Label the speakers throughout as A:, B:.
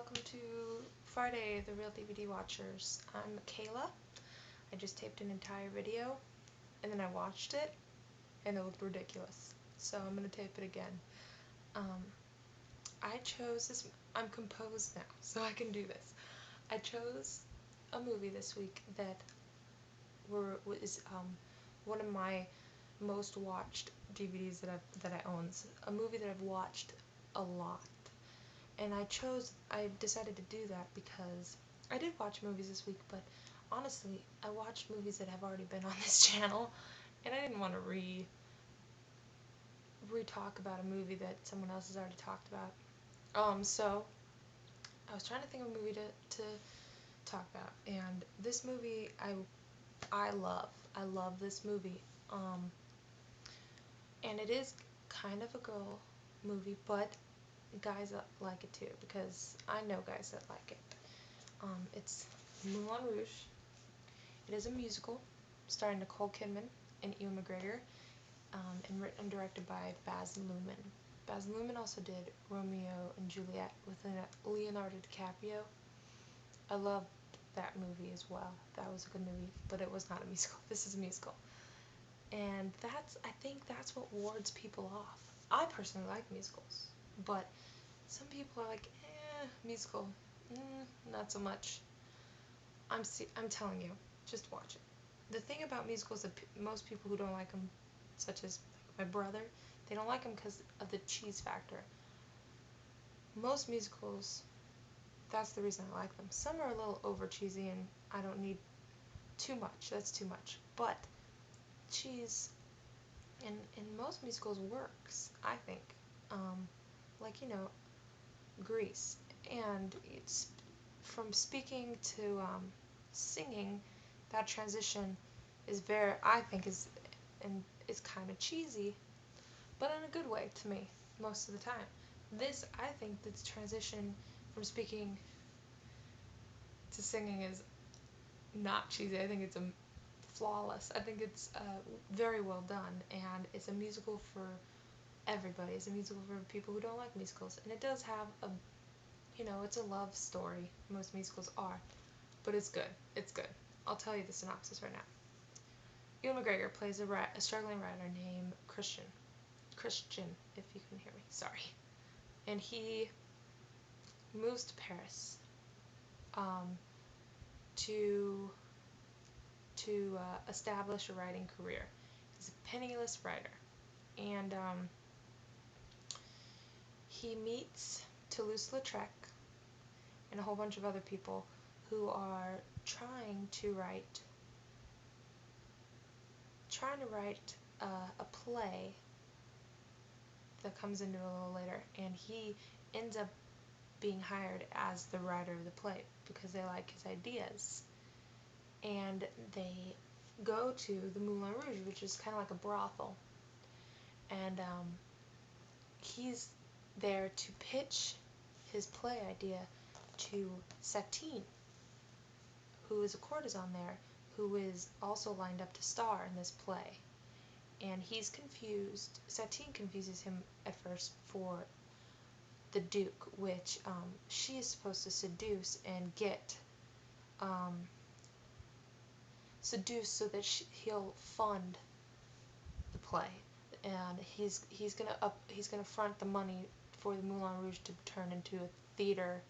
A: welcome to Friday, the Real DVD Watchers. I'm Kayla. I just taped an entire video, and then I watched it, and it looked ridiculous. So I'm going to tape it again. Um, I chose this, I'm composed now, so I can do this. I chose a movie this week that was one of my most watched DVDs that I own. It's a movie that I've watched a lot. And I decided to do that because I did watch movies this week, but honestly, I watched movies that have already been on this channel, and I didn't want to re-talk about a movie that someone else has already talked about. So I was trying to think of a movie to talk about, and this movie I love. I love this movie. And it is kind of a girl movie, but guys that like it too, because I know guys that like it. It's Moulin Rouge. It is a musical starring Nicole Kidman and Ewan McGregor, and written and directed by Baz Luhrmann. Baz Luhrmann also did Romeo and Juliet with Leonardo DiCaprio. I loved that movie as well. That was a good movie, but it was not a musical. This is a musical. And I think that's what wards people off. I personally like musicals, but some people are like, musical, not so much. I'm telling you, just watch it. The thing about musicals that most people who don't like them, such as my brother, they don't like them because of the cheese factor. Most musicals, that's the reason I like them. Some are a little over cheesy and I don't need too much. That's too much. But cheese in most musicals works, I think. Like, Grease. And it's from speaking to singing, that transition is I think is kind of cheesy, but in a good way to me most of the time. I think this transition from speaking to singing is not cheesy. I think it's flawless. I think it's very well done, and it's a musical for everybody. It's a musical for people who don't like musicals, and it does have it's a love story. Most musicals are, but it's good. It's good. I'll tell you the synopsis right now. Ewan McGregor plays a struggling writer named Christian. Christian, if you can hear me. Sorry. And he moves to Paris to establish a writing career. He's a penniless writer, and he meets Toulouse-Lautrec and a whole bunch of other people who are trying to write a play that comes into a little later, and he ends up being hired as the writer of the play because they like his ideas. And they go to the Moulin Rouge, which is kind of like a brothel, and he's there to pitch his play idea to Satine, who is a courtesan there, who is also lined up to star in this play. And he's confused. Satine confuses him at first for the Duke, which she is supposed to seduce and get seduced so that he'll fund the play, and he's gonna front the money for the Moulin Rouge to turn into a theater,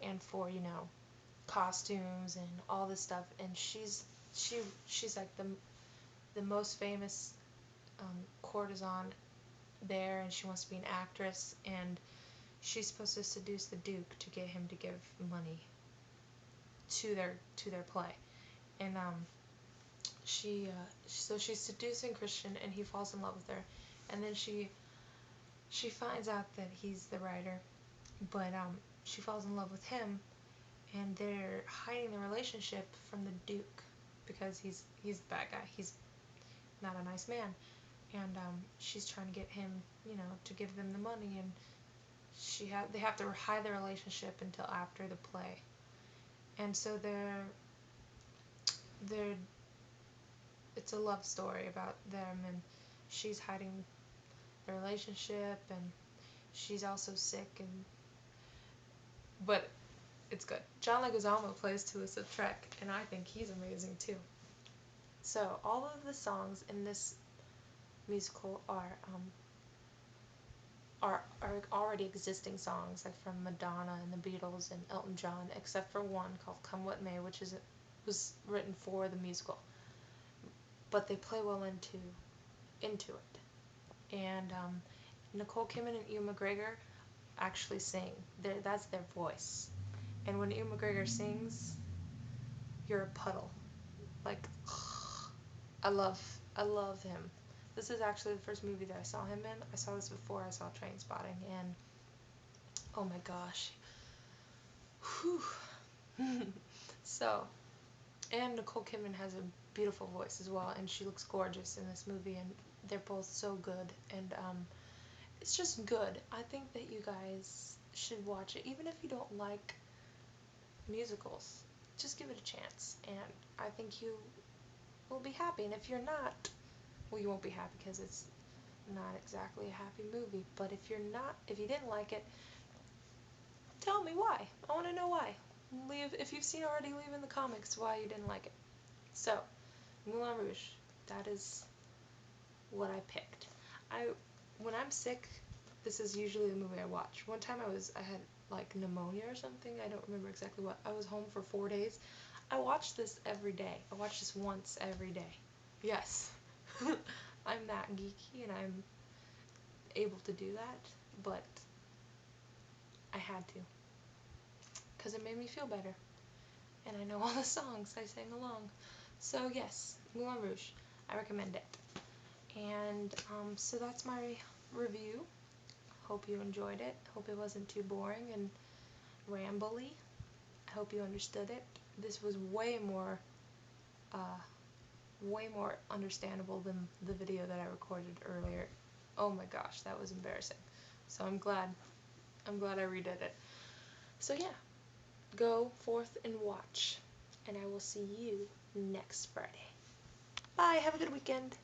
A: and for costumes and all this stuff. And she's like the most famous courtesan there, and she wants to be an actress, and she's supposed to seduce the Duke to get him to give money to their play. And so she's seducing Christian, and he falls in love with her, and then she finds out that he's the writer, but she falls in love with him, and they're hiding the relationship from the Duke because he's the bad guy. He's not a nice man, and she's trying to get him, to give them the money, and they have to hide the relationship until after the play. And so it's a love story about them, and she's hiding the relationship, and she's also sick, but it's good. John Leguizamo plays Tulisa Trek, and I think he's amazing too. So all of the songs in this musical are already existing songs, like from Madonna and the Beatles and Elton John, except for one called "Come What May," which was written for the musical, but they play well into it. And Nicole Kidman and Ewan McGregor actually sing. That's their voice. And when Ewan McGregor sings, you're a puddle. Like, I love him. This is actually the first movie that I saw him in. I saw this before I saw Trainspotting, and oh my gosh. Whew. So, and Nicole Kidman has a beautiful voice as well, and she looks gorgeous in this movie, and they're both so good, and it's just good. I think that you guys should watch it, even if you don't like musicals. Just give it a chance, and I think you will be happy. And if you're not, well, you won't be happy because it's not exactly a happy movie. But if you didn't like it, tell me why. I want to know why. If you've seen already, leave in the comments why you didn't like it. So, Moulin Rouge. That is what I picked. When I'm sick, this is usually the movie I watch. One time I had like pneumonia or something. I don't remember exactly what. I was home for 4 days. I watch this every day. I watch this once every day. Yes. I'm that geeky and I'm able to do that, but I had to because it made me feel better. And I know all the songs. I sang along. So yes, Moulin Rouge. I recommend it. And so that's my review. Hope you enjoyed it. Hope it wasn't too boring and rambly. I hope you understood it. This was way more understandable than the video that I recorded earlier. Oh my gosh, that was embarrassing. So I'm glad I redid it. So yeah, go forth and watch, and I will see you next Friday. Bye, have a good weekend.